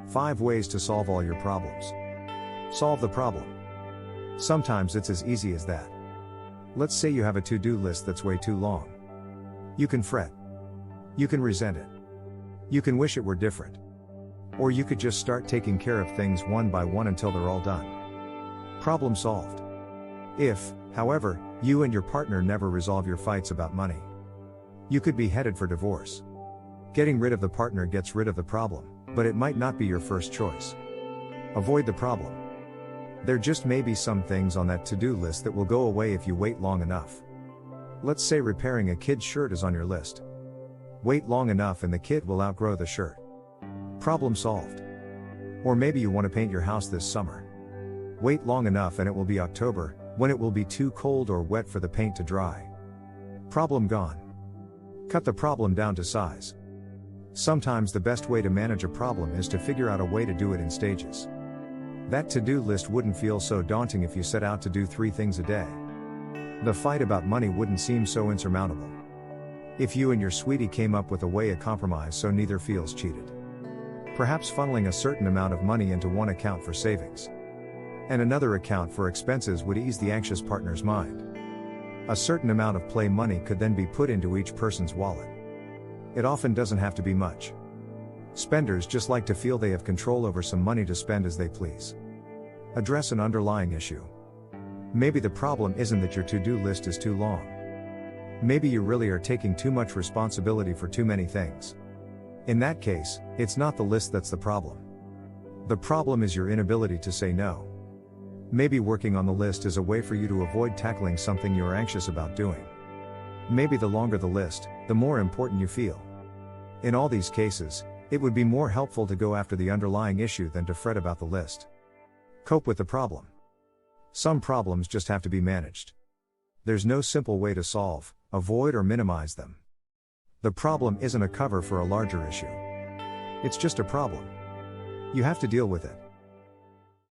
5 ways to solve all your problems. Solve the problem. Sometimes it's as easy as that. Let's say you have a to-do list that's way too long. You can fret. You can resent it. You can wish it were different. Or you could just start taking care of things one by one until they're all done. Problem solved. If, however, you and your partner never resolve your fights about money, you could be headed for divorce. Getting rid of the partner gets rid of the problem, but it might not be your first choice. Avoid the problem. There just may be some things on that to-do list that will go away if you wait long enough. Let's say repairing a kid's shirt is on your list. Wait long enough and the kid will outgrow the shirt. Problem solved. Or maybe you want to paint your house this summer. Wait long enough and it will be October, when it will be too cold or wet for the paint to dry. Problem gone. Cut the problem down to size. Sometimes the best way to manage a problem is to figure out a way to do it in stages. That to-do list wouldn't feel so daunting if you set out to do 3 things a day. The fight about money wouldn't seem so insurmountable. If you and your sweetie came up with a way of compromise so neither feels cheated. Perhaps funneling a certain amount of money into one account for savings and another account for expenses would ease the anxious partner's mind. A certain amount of play money could then be put into each person's wallet. It often doesn't have to be much. Spenders just like to feel they have control over some money to spend as they please. Address an underlying issue. Maybe the problem isn't that your to-do list is too long. Maybe you really are taking too much responsibility for too many things. In that case, it's not the list that's the problem. The problem is your inability to say no. Maybe working on the list is a way for you to avoid tackling something you're anxious about doing. Maybe the longer the list, the more important you feel. In all these cases, it would be more helpful to go after the underlying issue than to fret about the list. Cope with the problem. Some problems just have to be managed. There's no simple way to solve, avoid or minimize them. The problem isn't a cover for a larger issue. It's just a problem. You have to deal with it.